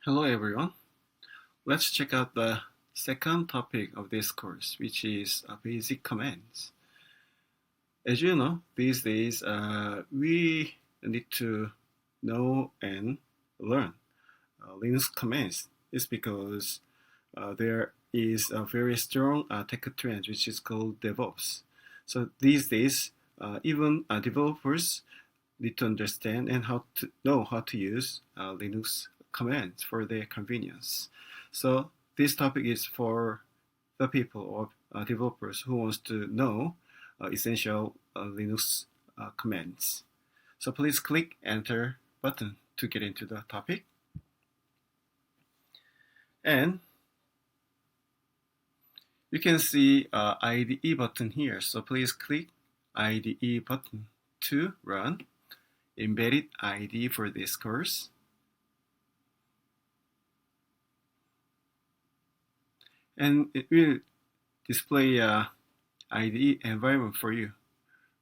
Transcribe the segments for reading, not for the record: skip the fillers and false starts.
Hello everyone. Let's check out the second topic of this course, which is basic commands. As you know, these days we need to know and learn Linux commands. It's because there is a very strong tech trend which is called DevOps. So these days, even developers need to understand and how to know how to use Linux commands for their convenience. So this topic is for the people or developers who wants to know essential Linux commands. So please click enter button to get into the topic. And you can see IDE button here. So please click IDE button to run embedded IDE for this course. And it will display a IDE environment for you,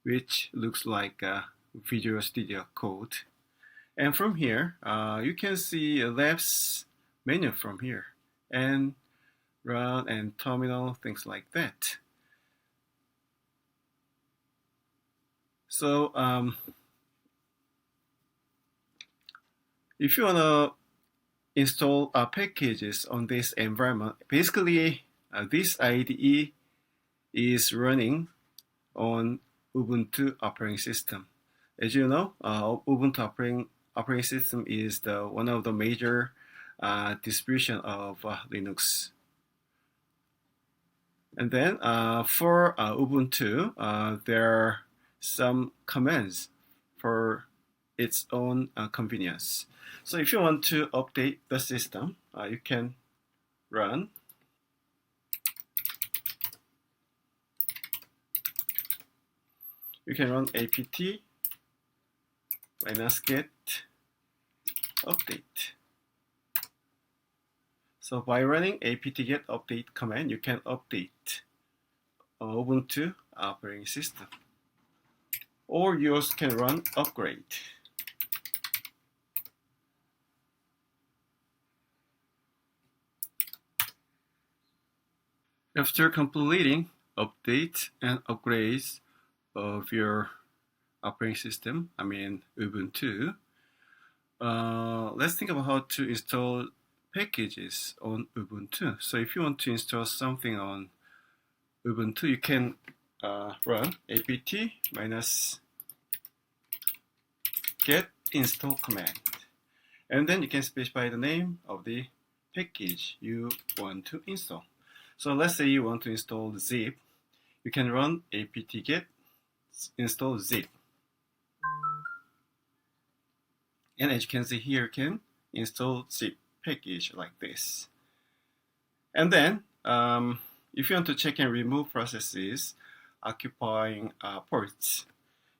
which looks like a Visual Studio Code. And from here, you can see a labs menu from here, and run and terminal, things like that. So if you want to install packages on this environment, basically this IDE is running on Ubuntu operating system. As you know, Ubuntu operating system is one of the major distribution of Linux. And then for Ubuntu, there are some commands for its own convenience. So if you want to update the system, you can run apt -get update. So by running apt-get update command, you can update Ubuntu operating system. Or you also can run upgrade. After completing updates and upgrades of your operating system, Ubuntu, let's think about how to install packages on Ubuntu. So if you want to install something on Ubuntu, you can run apt-get install command. And then you can specify the name of the package you want to install. So let's say you want to install zip. You can run apt-get install zip. And as you can see here, you can install zip package like this. And then if you want to check and remove processes occupying ports,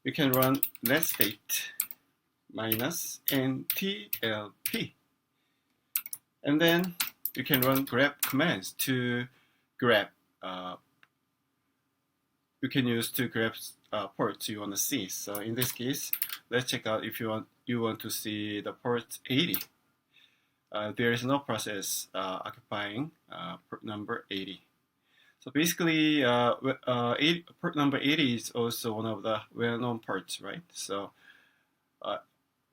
you can run netstate -ntlp. And then you can run grep commands to grab. You can use to grab ports you want to see. So in this case, let's check out if you want to see the port 80. There is no process occupying port number 80. So basically, port number 80 is also one of the well-known ports, right? So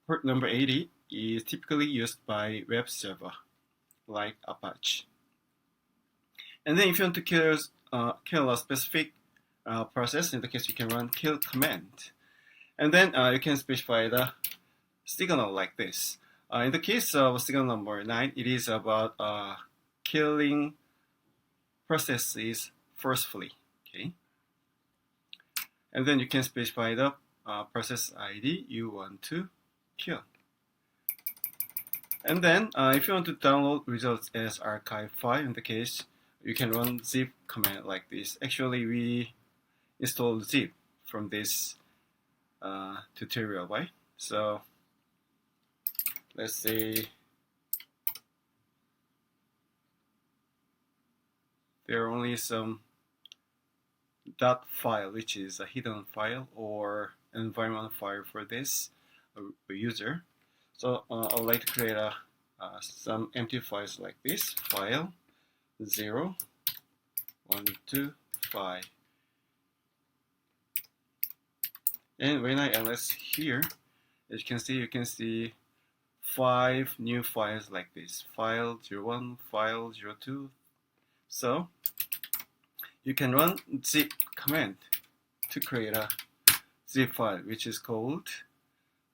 port number 80 is typically used by web server, like Apache. And then if you want to kill a specific process, in the case you can run kill command. And then you can specify the signal like this. In the case of signal number 9, it is about killing processes forcefully. Okay. And then you can specify the process ID you want to kill. And then if you want to download results as archive file, in the case, you can run zip command like this. Actually, we installed zip from this tutorial, right? So let's say there are only some dot file, which is a hidden file or environment file for this user. So I would like to create a some empty files like this. File 0, 1, 2, 5. And when I ls here, as you can see 5 new files like this. File 01, file 02. So you can run zip command to create a zip file, which is called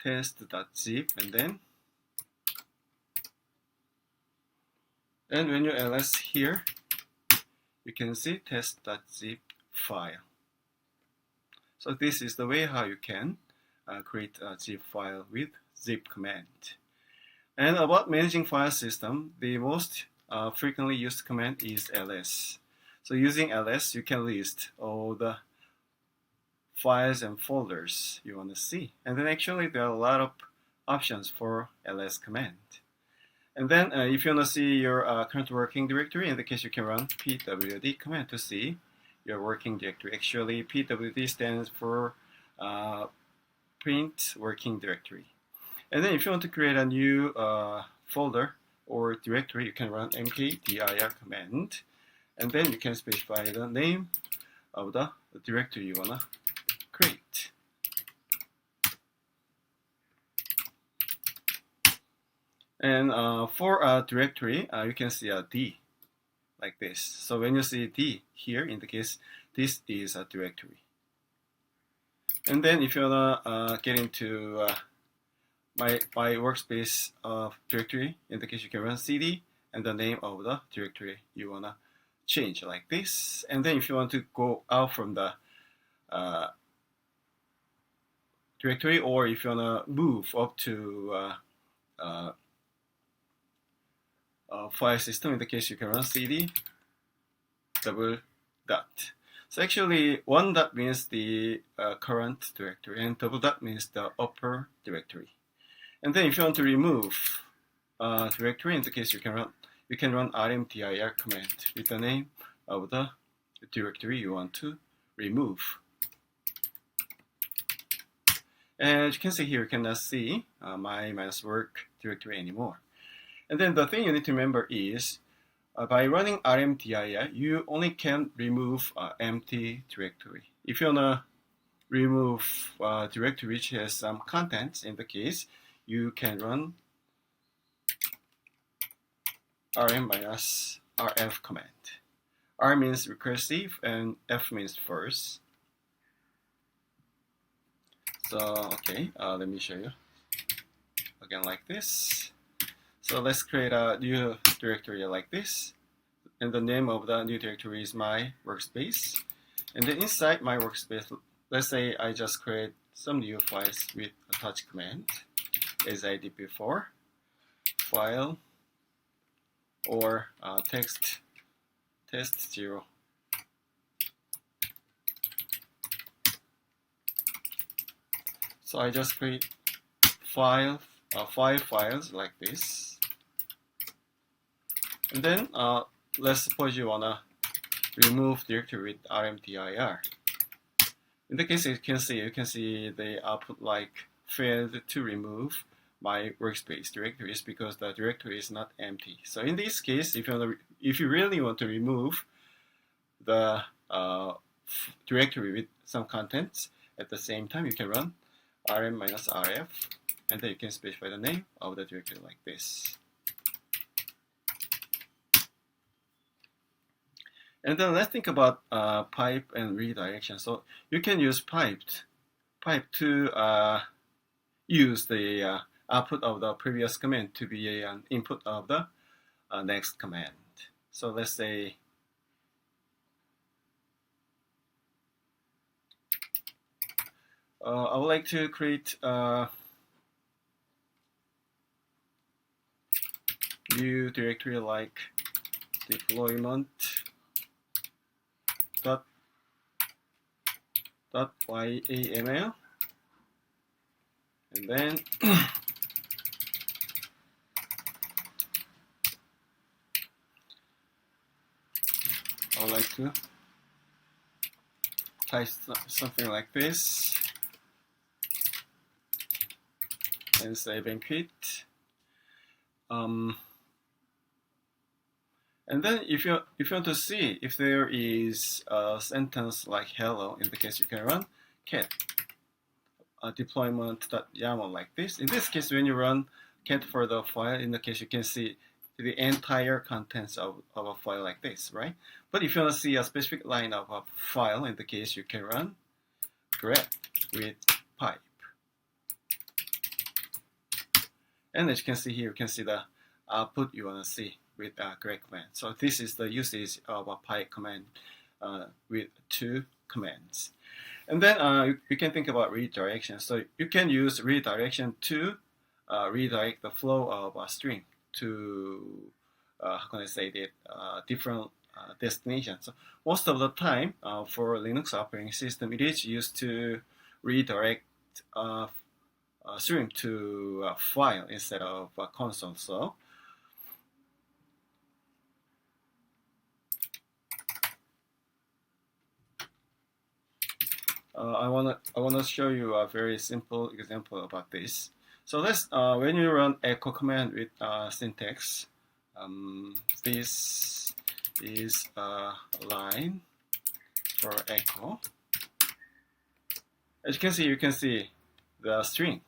test.zip, and when you ls here, you can see test.zip file. So this is the way how you can create a zip file with zip command. And about managing file system, the most frequently used command is ls. So using ls, you can list all the files and folders you want to see. And then actually there are a lot of options for ls command. And then if you want to see your current working directory, in the case you can run pwd command to see your working directory. Actually, pwd stands for print working directory. And then if you want to create a new folder or directory, you can run mkdir command. And then you can specify the name of the directory you want to create. And for a directory, you can see a D like this. So when you see D here, in the case, this is a directory. And then if you want to get into my workspace directory, in the case you can run cd and the name of the directory you want to change like this. And then if you want to go out from the directory, or if you want to move up to file system, in the case you can run cd double dot. So actually one dot means the current directory and double dot means the upper directory. And then if you want to remove directory, in the case you can run Rmdir command with the name of the directory you want to remove. And as you can see here, you cannot see my -work directory anymore. And then the thing you need to remember is by running Rmdir, you only can remove empty directory. If you want to remove a directory which has some contents, in the case, you can run rm-rf command. R means recursive and F means first. So, okay, let me show you again like this. So let's create a new directory like this. And the name of the new directory is my workspace. And then inside my workspace, let's say I just create some new files with a touch command, as I did before. File or text test 0. So I just create 5 files like this. And then let's suppose you wanna remove directory with Rmdir. In the case you can see the output like failed to remove my workspace directories because the directory is not empty. So in this case, if you really want to remove the directory with some contents at the same time, you can run rm-rf, and then you can specify the name of the directory like this. And then let's think about pipe and redirection. So you can use pipe to use the output of the previous command to be an input of the next command. So let's say I would like to create a new directory like deployment .yaml, and then I would like to type something like this and save and quit. And then if you want to see if there is a sentence like hello, in the case you can run cat deployment.yaml like this. In this case, when you run cat for the file, in the case you can see the entire contents of a file like this, right? But if you want to see a specific line of a file, in the case you can run grep with pipe. And as you can see here, you can see the output you want to see with grep command. So this is the usage of a pipe command with 2 commands. And then you can think about redirection. So you can use redirection to redirect the flow of a string to, how can I say that, different destinations. So most of the time for Linux operating system, it is used to redirect a string to a file instead of a console. So I wanna show you a very simple example about this. So let's when you run echo command with syntax, this is a line for echo. As you can see the string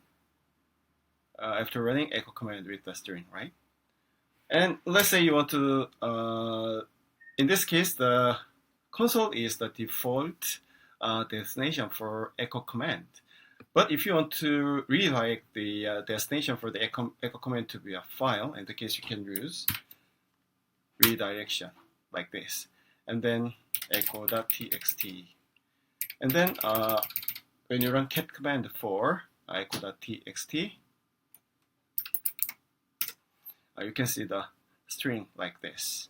after running echo command with the string, right? And let's say you want to, in this case, the console is the default destination for echo command. But if you want to redirect the destination for the echo command to be a file, in the case you can use redirection like this, and then echo.txt. And then when you run cat command for echo.txt, you can see the string like this.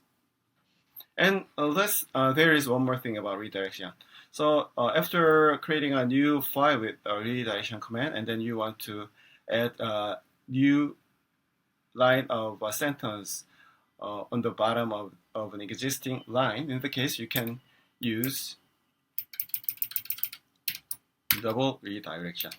And there is one more thing about redirection. So after creating a new file with a redirection command, and then you want to add a new line of a sentence on the bottom of an existing line, in the case you can use double redirection.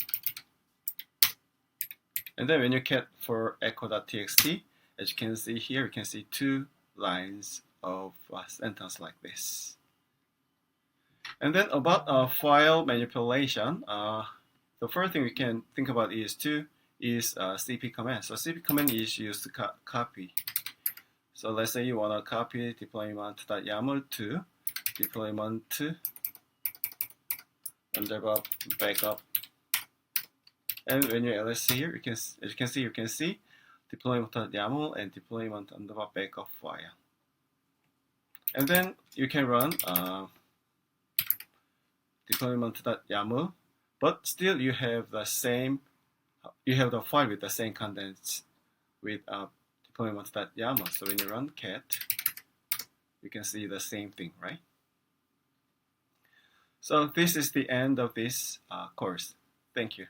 And then when you cat for echo.txt, as you can see here, you can see 2 lines of a sentence like this. And then about file manipulation, the first thing we can think about is cp command. So cp command is used to copy. So let's say you want to copy deployment.yaml to deployment underbar backup. And when you ls here, as you can see deployment.yaml and deployment underbar backup file. And then you can run deployment.yaml, but still you have the file with the same contents with deployment.yaml. So when you run cat, you can see the same thing, right? So this is the end of this course. Thank you.